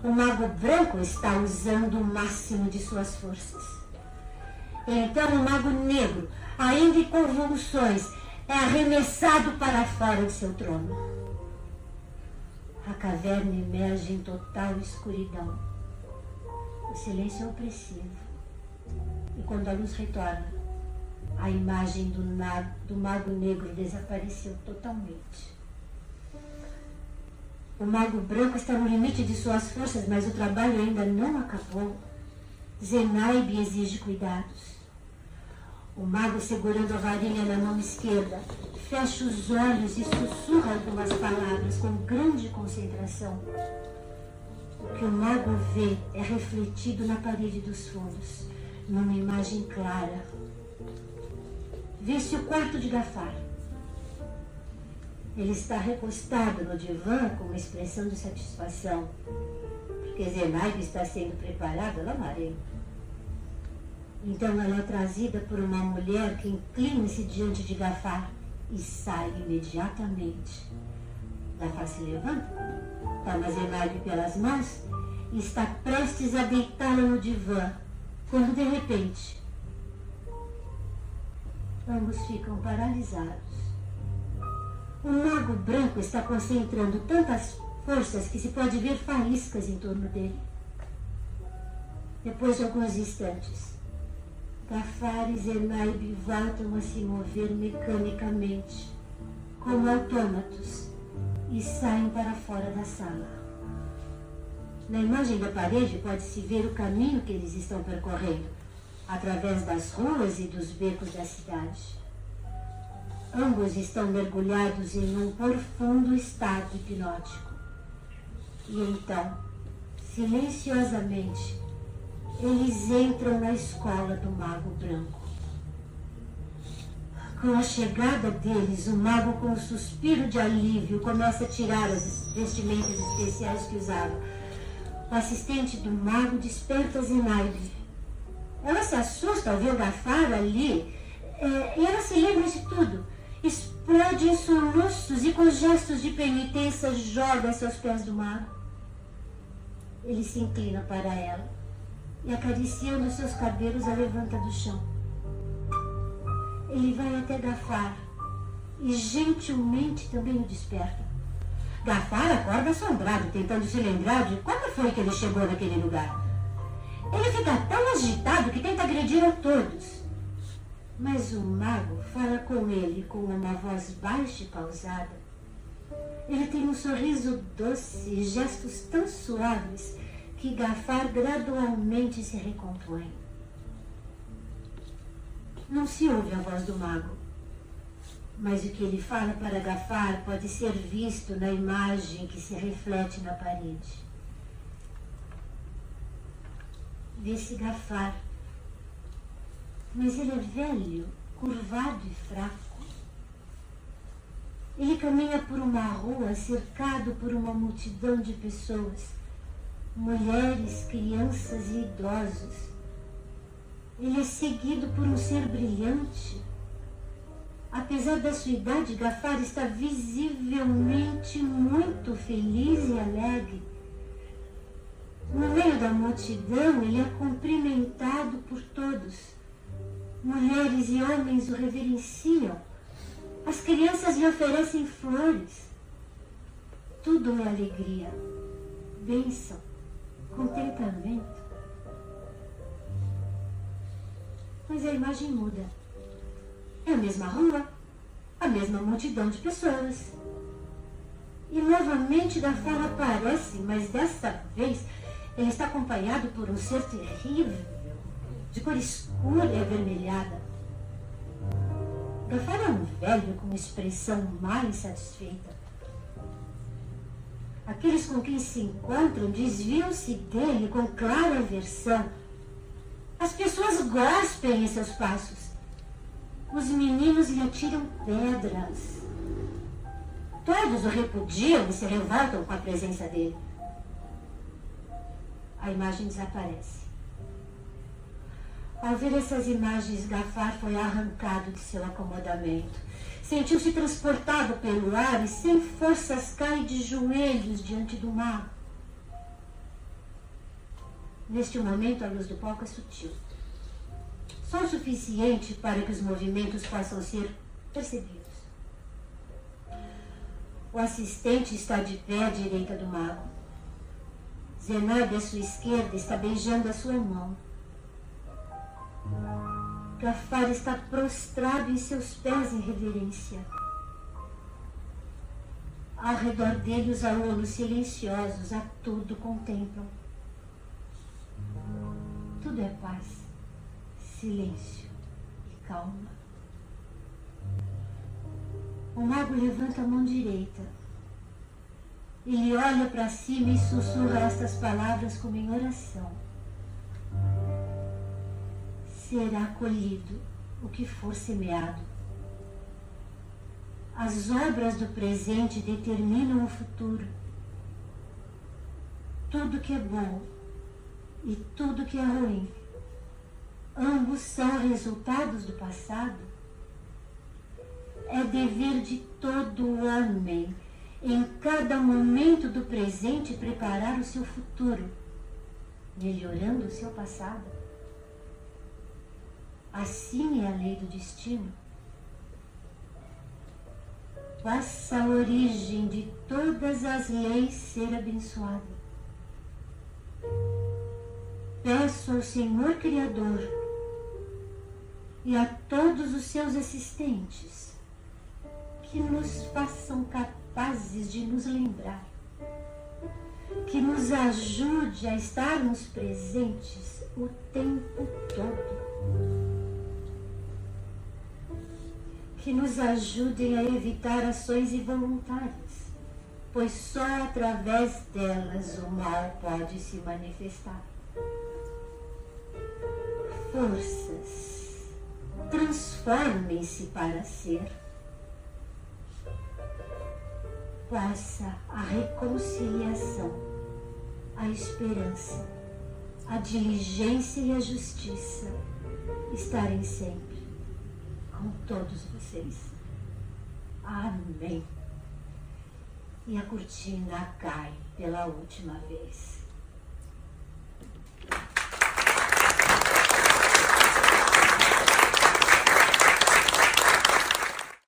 O Mago Branco está usando o máximo de suas forças. Então o Mago Negro, ainda em convulsões, é arremessado para fora de seu trono. A caverna emerge em total escuridão. O silêncio é opressivo. E quando a luz retorna, a imagem do Mago Negro desapareceu totalmente. O Mago Branco está no limite de suas forças, mas o trabalho ainda não acabou. Zenaib exige cuidados. O mago, segurando a varinha na mão esquerda, fecha os olhos e sussurra algumas palavras com grande concentração. O que o mago vê é refletido na parede dos fundos. numa imagem clara. Vê-se o quarto de Gafar. Ele está recostado no divã com uma expressão de satisfação, porque Zenaide está sendo preparada lá na areia. Então ela é trazida por uma mulher que inclina-se diante de Gafar e sai imediatamente. Gafar se levanta, toma Zenaide pelas mãos e está prestes a deitá-la no divã, quando de repente ambos ficam paralisados. O mago branco está concentrando tantas forças que se pode ver faíscas em torno dele. Depois de alguns instantes, Gafar e Zenaide voltam a se mover mecanicamente, como autômatos, e saem para fora da sala. Na imagem da parede pode-se ver o caminho que eles estão percorrendo, através das ruas e dos becos da cidade. Ambos estão mergulhados em um profundo estado hipnótico. E então, silenciosamente, eles entram na escola do Mago Branco. Com a chegada deles, o mago, com um suspiro de alívio, começa a tirar as vestimentas especiais que usava. O assistente do mago desperta Zenaide. Ela se assusta ao ver Gafar ali, e ela se lembra de tudo. Explode em soluços e com gestos de penitência joga-se aos pés do mago. Ele se inclina para ela e, acariciando seus cabelos, a levanta do chão. Ele vai até Gafar e gentilmente também o desperta. Gafar acorda assombrado, tentando se lembrar de como foi que ele chegou naquele lugar. Ele fica tão agitado que tenta agredir a todos. Mas o mago fala com ele com uma voz baixa e pausada. Ele tem um sorriso doce e gestos tão suaves que Gafar gradualmente se recompõe. Não se ouve a voz do mago, mas o que ele fala para Gafar pode ser visto na imagem que se reflete na parede. Vê-se Gafar, mas ele é velho, curvado e fraco. Ele caminha por uma rua cercado por uma multidão de pessoas, mulheres, crianças e idosos. Ele é seguido por um ser brilhante. Apesar da sua idade, Gafar está visivelmente muito feliz e alegre. No meio da multidão, ele é cumprimentado por todos. Mulheres e homens o reverenciam. As crianças lhe oferecem flores. Tudo é alegria, bênção, contentamento. Mas a imagem muda. É a mesma rua, a mesma multidão de pessoas. E novamente Gafar aparece, mas dessa vez ele está acompanhado por um ser terrível, de cor escura e avermelhada. Gafar é um velho com expressão má e insatisfeita. Aqueles com quem se encontram desviam-se dele com clara aversão. As pessoas gospem em seus passos. Os meninos lhe atiram pedras. Todos o repudiam e se revoltam com a presença dele. A imagem desaparece. Ao ver essas imagens, Gafar foi arrancado de seu acomodamento. Sentiu-se transportado pelo ar e, sem forças, cai de joelhos diante do mago. Neste momento, a luz do palco é sutil. Só o suficiente para que os movimentos possam ser percebidos. O assistente está de pé à direita do mago. Zenaide, à sua esquerda, está beijando a sua mão. Gafar está prostrado em seus pés em reverência. Ao redor dele, os alunos silenciosos a tudo contemplam. Tudo é paz, silêncio e calma. O mago levanta a mão direita. Ele olha para cima e sussurra estas palavras como em oração. será colhido o que for semeado. As obras do presente determinam o futuro. Tudo que é bom e tudo que é ruim, ambos são resultados do passado. É dever de todo homem, em cada momento do presente, preparar o seu futuro, melhorando o seu passado. Assim é a lei do destino. Faça a origem de todas as leis ser abençoada. Peço ao Senhor Criador e a todos os seus assistentes que nos façam capazes de nos lembrar, que nos ajude a estarmos presentes o tempo todo, que nos ajudem a evitar ações involuntárias, pois só através delas o mal pode se manifestar. Forças, transformem-se para ser. Faça a reconciliação, a esperança, a diligência e a justiça estarem sempre com todos vocês. Amém. E a cortina cai pela última vez.